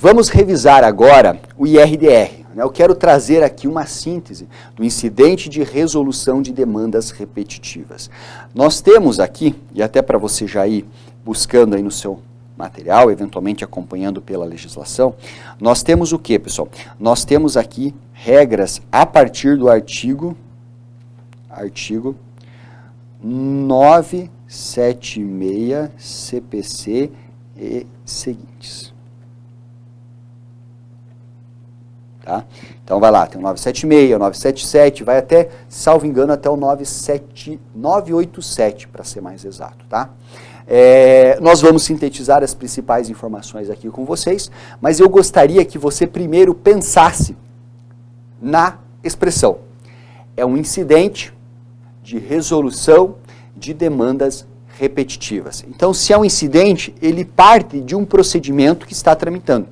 Vamos revisar agora o IRDR. Eu quero trazer aqui uma síntese do incidente de resolução de demandas repetitivas. Nós temos aqui, e até para você já ir buscando aí no seu material, eventualmente acompanhando pela legislação, nós temos o que, pessoal? Nós temos aqui regras a partir do artigo 976 CPC e seguintes. Tá? Então vai lá, tem o 976, o 977, vai até, salvo engano, até o 987, para ser mais exato, tá? Nós vamos sintetizar as principais informações aqui com vocês, mas eu gostaria que você primeiro pensasse na expressão. É um incidente de resolução de demandas repetitivas. Então, se é um incidente, ele parte de um procedimento que está tramitando.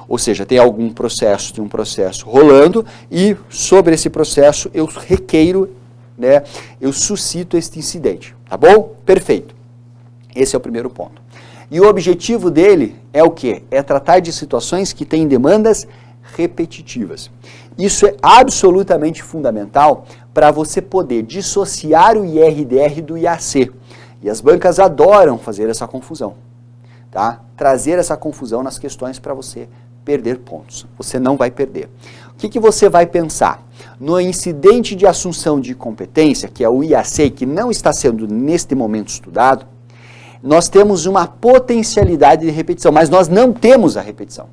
Ou seja, tem algum processo, tem um processo rolando e sobre esse processo eu requeiro, né, eu suscito este incidente, tá bom? Perfeito. Esse é o primeiro ponto. E o objetivo dele é o quê? É tratar de situações que têm demandas repetitivas. Isso é absolutamente fundamental para você poder dissociar o IRDR do IAC. E as bancas adoram fazer essa confusão, tá? Trazer essa confusão nas questões para você perder pontos. Você não vai perder. O que você vai pensar? No incidente de assunção de competência, que é o IAC, que não está sendo neste momento estudado, nós temos uma potencialidade de repetição, mas nós não temos a repetição.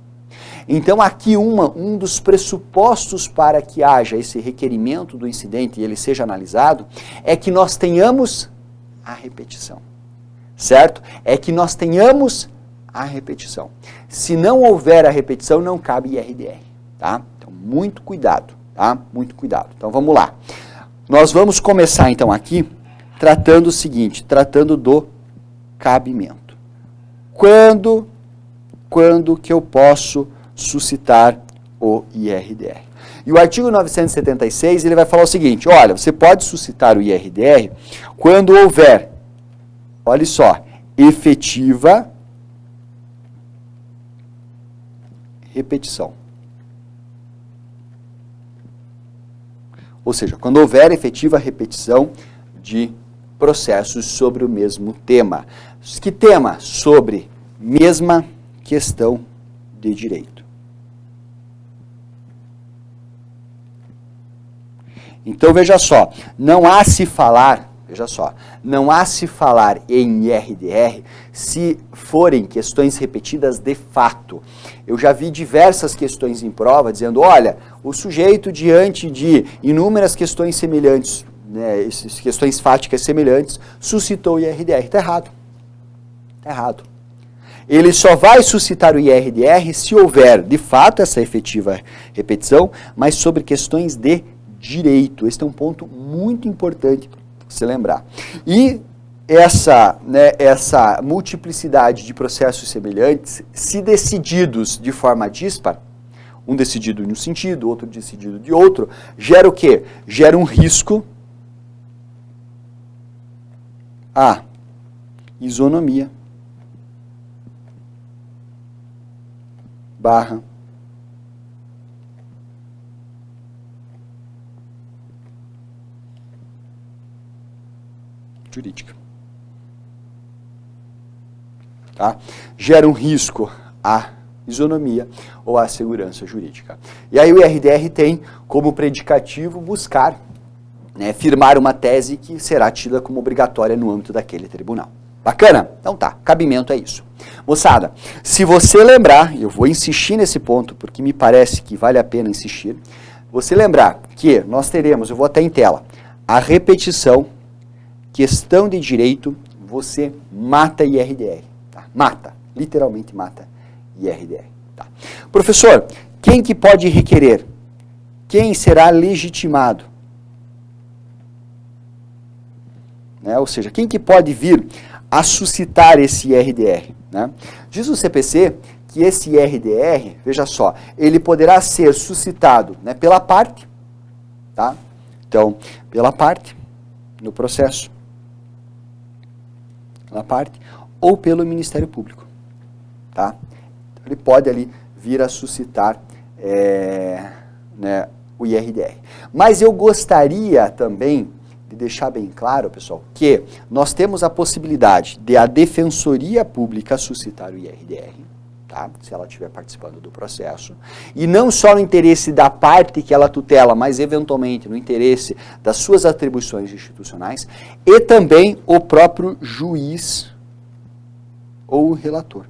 Então aqui um dos pressupostos para que haja esse requerimento do incidente e ele seja analisado, é que nós tenhamos a repetição, certo? É que nós tenhamos a repetição. Se não houver a repetição, não cabe IRDR, tá? Então, muito cuidado, tá? Muito cuidado. Então, vamos lá. Nós vamos começar, então, aqui, tratando o seguinte, tratando do cabimento. Quando que eu posso suscitar o IRDR? E o artigo 976, ele vai falar o seguinte, olha, você pode suscitar o IRDR quando houver, olha só, efetiva repetição. Ou seja, quando houver efetiva repetição de processos sobre o mesmo tema. Que tema? Sobre mesma questão de direito. Então, veja só, não há se falar em IRDR se forem questões repetidas de fato. Eu já vi diversas questões em prova dizendo, olha, o sujeito diante de inúmeras questões semelhantes, né, questões fáticas semelhantes, suscitou o IRDR. Está errado. Está errado. Ele só vai suscitar o IRDR se houver, de fato, essa efetiva repetição, mas sobre questões de direito. Esse é um ponto muito importante para você lembrar. E essa multiplicidade de processos semelhantes, se decididos de forma dispar, um decidido de um sentido, outro decidido de outro, gera o quê? Gera um risco à isonomia barra jurídica. Tá? Gera um risco à isonomia ou à segurança jurídica. E aí o IRDR tem como predicativo buscar, né, firmar uma tese que será tida como obrigatória no âmbito daquele tribunal. Bacana? Então tá, cabimento é isso. Moçada, se você lembrar, eu vou insistir nesse ponto porque me parece que vale a pena insistir, você lembrar que nós teremos, eu vou até em tela, a repetição, questão de direito, você mata IRDR. Tá? Mata, literalmente mata IRDR. Tá? Professor, quem que pode requerer? Quem será legitimado? Né? Ou seja, quem que pode vir a suscitar esse IRDR? Né? Diz o CPC que esse IRDR, veja só, ele poderá ser suscitado, né, pela parte, tá? Então, pela parte, no processo, pela parte, ou pelo Ministério Público, tá? Ele pode ali vir a suscitar né, o IRDR. Mas eu gostaria também de deixar bem claro, pessoal, que nós temos a possibilidade de a Defensoria Pública suscitar o IRDR, tá? Se ela estiver participando do processo, e não só no interesse da parte que ela tutela, mas eventualmente no interesse das suas atribuições institucionais, e também o próprio juiz ou o relator.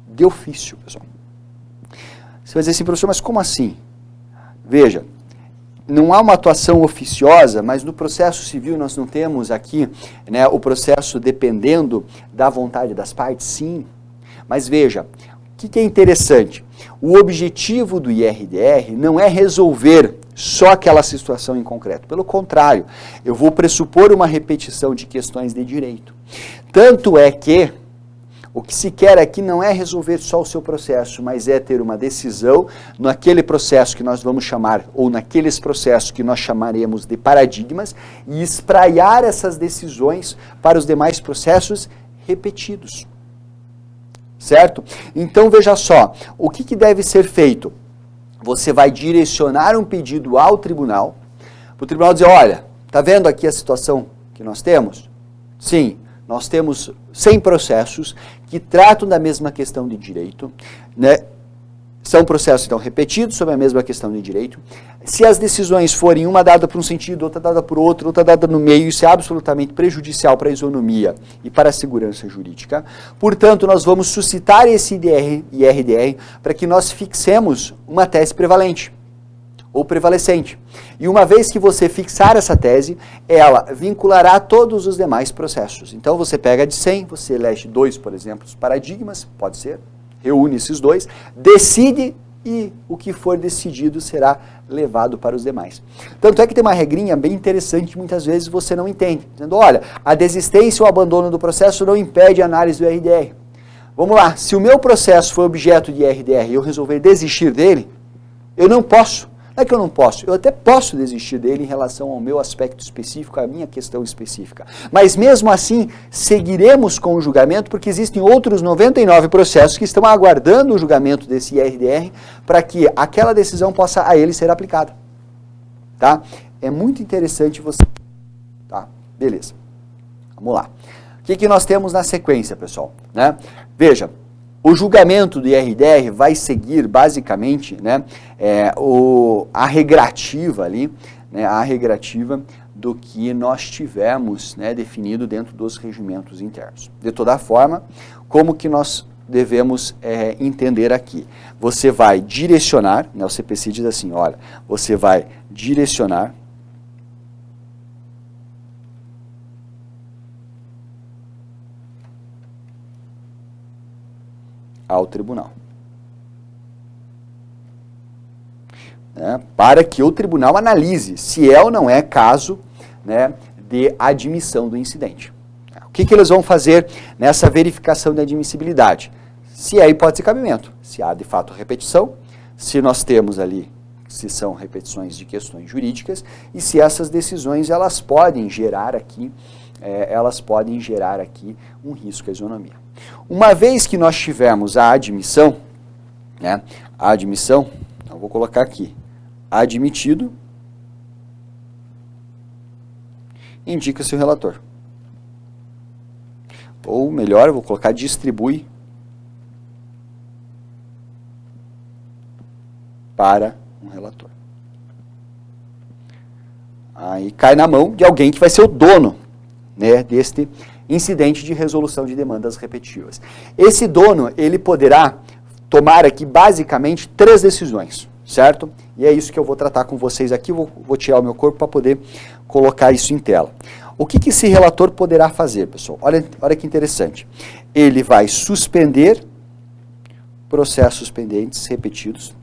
De ofício, pessoal. Você vai dizer assim, professor, mas como assim? Veja, não há uma atuação oficiosa, mas no processo civil nós não temos aqui, né, o processo dependendo da vontade das partes, sim. Mas veja, o que é interessante? O objetivo do IRDR não é resolver só aquela situação em concreto. Pelo contrário, eu vou pressupor uma repetição de questões de direito. Tanto é que o que se quer aqui não é resolver só o seu processo, mas é ter uma decisão naquele processo que nós vamos chamar, ou naqueles processos que nós chamaremos de paradigmas, e espraiar essas decisões para os demais processos repetidos. Certo? Então veja só, o que deve ser feito? Você vai direcionar um pedido ao tribunal, para o tribunal dizer, olha, está vendo aqui a situação que nós temos? Sim. Nós temos 100 processos que tratam da mesma questão de direito, né? São processos, então, repetidos sobre a mesma questão de direito. Se as decisões forem uma dada por um sentido, outra dada por outro, outra dada no meio, isso é absolutamente prejudicial para a isonomia e para a segurança jurídica. Portanto, nós vamos suscitar esse IRDR para que nós fixemos uma tese prevalente ou prevalecente. E uma vez que você fixar essa tese, ela vinculará todos os demais processos. Então você pega de 100, você elege 2, por exemplo, os paradigmas, pode ser, reúne esses 2, decide e o que for decidido será levado para os demais. Tanto é que tem uma regrinha bem interessante, muitas vezes você não entende, dizendo, olha, a desistência ou abandono do processo não impede a análise do IRDR. Vamos lá, se o meu processo foi objeto de IRDR e eu resolver desistir dele, eu não posso. Não é que eu não posso, eu até posso desistir dele em relação ao meu aspecto específico, à minha questão específica. Mas mesmo assim, seguiremos com o julgamento, porque existem outros 99 processos que estão aguardando o julgamento desse IRDR para que aquela decisão possa a ele ser aplicada. Tá? É muito interessante você... Tá, beleza. Vamos lá. O que nós temos na sequência, pessoal? Né? Veja. O julgamento do IRDR vai seguir, basicamente, né, a regrativa ali, né, a regrativa do que nós tivemos, né, definido dentro dos regimentos internos. De toda forma, como que nós devemos entender aqui? Você vai direcionar, né, o CPC diz assim, olha, você vai direcionar ao tribunal. Para que o tribunal analise se é ou não é caso, né, de admissão do incidente. O que eles vão fazer nessa verificação de admissibilidade? Se é hipótese de cabimento, se há de fato repetição, se nós temos ali, se são repetições de questões jurídicas, e se essas decisões elas podem gerar aqui um risco à isonomia. Uma vez que nós tivermos a admissão, né, eu vou colocar aqui, admitido, indica-se o relator. Ou melhor, eu vou colocar distribui para um relator. Aí cai na mão de alguém que vai ser o dono, né, deste incidente de resolução de demandas repetitivas. Esse dono, ele poderá tomar aqui basicamente 3 decisões, certo? E é isso que eu vou tratar com vocês aqui, vou tirar o meu corpo para poder colocar isso em tela. O que esse relator poderá fazer, pessoal? Olha que interessante. Ele vai suspender processos pendentes repetidos.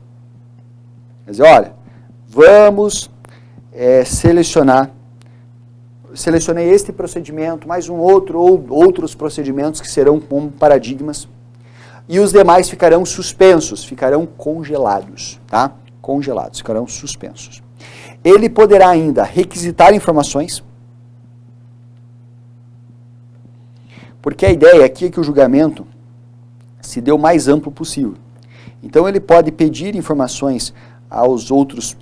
Quer dizer, olha, vamos selecionei este procedimento, mais um outro, ou outros procedimentos que serão como paradigmas, e os demais ficarão suspensos, ficarão congelados, tá? Congelados, ficarão suspensos. Ele poderá ainda requisitar informações, porque a ideia aqui é que o julgamento se dê o mais amplo possível. Então ele pode pedir informações aos outros,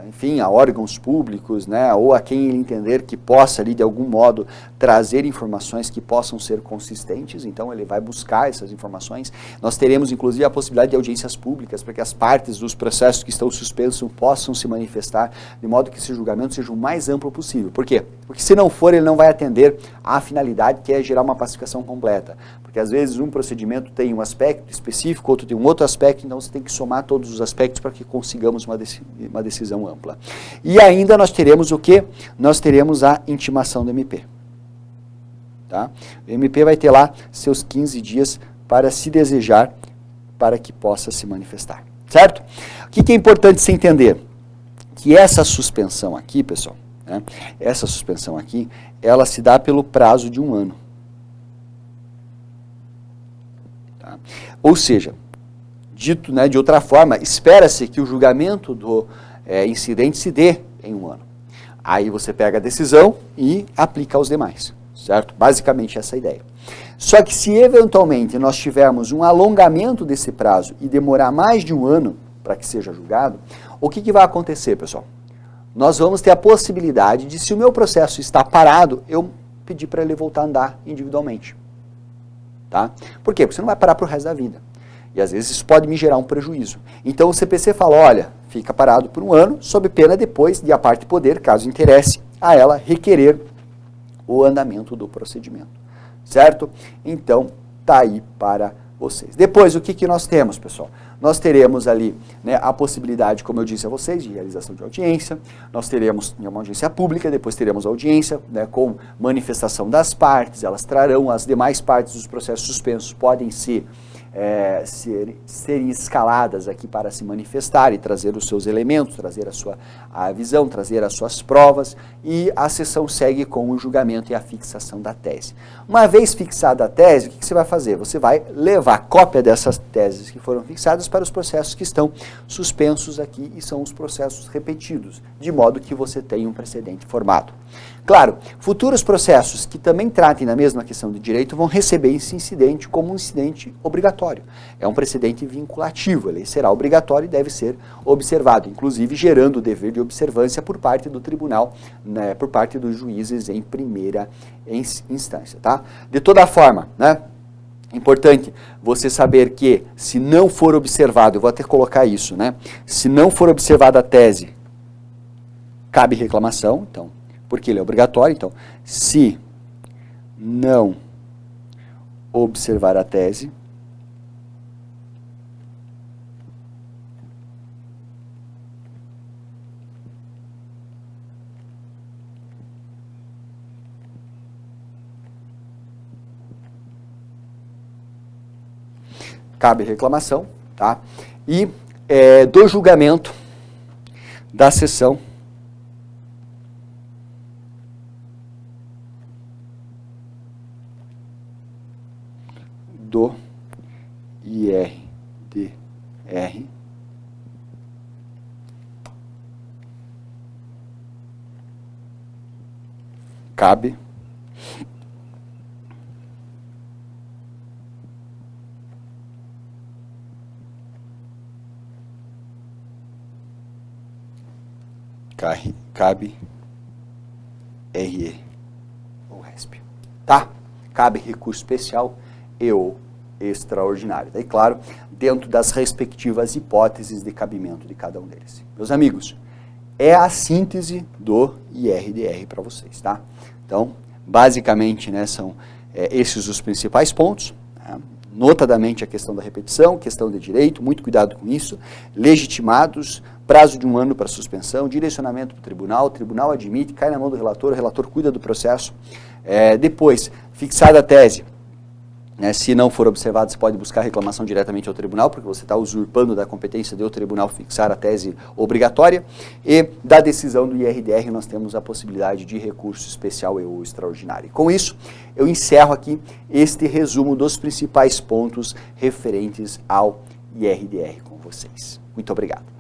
enfim, a órgãos públicos, ou a quem ele entender que possa ali de algum modo trazer informações que possam ser consistentes, então ele vai buscar essas informações. Nós teremos inclusive a possibilidade de audiências públicas para que as partes dos processos que estão suspensos possam se manifestar, de modo que esse julgamento seja o mais amplo possível. Por quê? Porque se não for, ele não vai atender à finalidade que é gerar uma pacificação completa. Porque às vezes um procedimento tem um aspecto específico, outro tem um outro aspecto, então você tem que somar todos os aspectos para que consigamos uma decisão ampla. E ainda nós teremos o quê? Nós teremos a intimação do MP. Tá? O MP vai ter lá seus 15 dias para, se desejar, para que possa se manifestar. Certo? O que é importante se entender? Que essa suspensão aqui, pessoal, essa suspensão aqui, ela se dá pelo prazo de 1 ano. Tá? Ou seja, dito de outra forma, espera-se que o julgamento do incidente se dê em 1 ano. Aí você pega a decisão e aplica aos demais, certo? Basicamente essa é a ideia. Só que se eventualmente nós tivermos um alongamento desse prazo e demorar mais de 1 ano para que seja julgado, o que vai acontecer, pessoal? Nós vamos ter a possibilidade de, se o meu processo está parado, eu pedir para ele voltar a andar individualmente. Tá? Por quê? Porque você não vai parar para o resto da vida. E às vezes isso pode me gerar um prejuízo. Então o CPC fala, olha, fica parado por 1 ano, sob pena depois de a parte poder, caso interesse, a ela requerer o andamento do procedimento. Certo? Então, tá aí para vocês. Depois, o que nós temos, pessoal? Nós teremos ali a possibilidade, como eu disse a vocês, de realização de audiência. Nós teremos uma audiência pública, depois teremos audiência com manifestação das partes. Elas trarão as demais partes dos processos suspensos, podem serem escaladas aqui para se manifestar e trazer os seus elementos, trazer a visão, trazer as suas provas, e a sessão segue com o julgamento e a fixação da tese. Uma vez fixada a tese, o que você vai fazer? Você vai levar cópia dessas teses que foram fixadas para os processos que estão suspensos aqui, e são os processos repetidos, de modo que você tenha um precedente formado. Claro, futuros processos que também tratem da mesma questão de direito vão receber esse incidente como um incidente obrigatório. É um precedente vinculativo, ele será obrigatório e deve ser observado, inclusive gerando o dever de observância por parte do tribunal, por parte dos juízes em primeira instância. Tá? De toda forma, importante você saber que, se não for observado, eu vou até colocar isso, se não for observada a tese, cabe reclamação, então, porque ele é obrigatório. Então, se não observar a tese, cabe reclamação, tá? E do julgamento da sessão do IRDR cabe RE ou RESP, tá? Cabe recurso especial e ou extraordinário. Daí, claro, dentro das respectivas hipóteses de cabimento de cada um deles. Meus amigos, é a síntese do IRDR para vocês, tá? Então, basicamente, são esses os principais pontos, notadamente a questão da repetição, questão de direito, muito cuidado com isso, legitimados, prazo de 1 ano para suspensão, direcionamento para o tribunal admite, cai na mão do relator, o relator cuida do processo. Depois, fixada a tese, se não for observado, você pode buscar reclamação diretamente ao tribunal, porque você está usurpando da competência do tribunal fixar a tese obrigatória. E da decisão do IRDR nós temos a possibilidade de recurso especial ou extraordinário. Com isso, eu encerro aqui este resumo dos principais pontos referentes ao IRDR com vocês. Muito obrigado.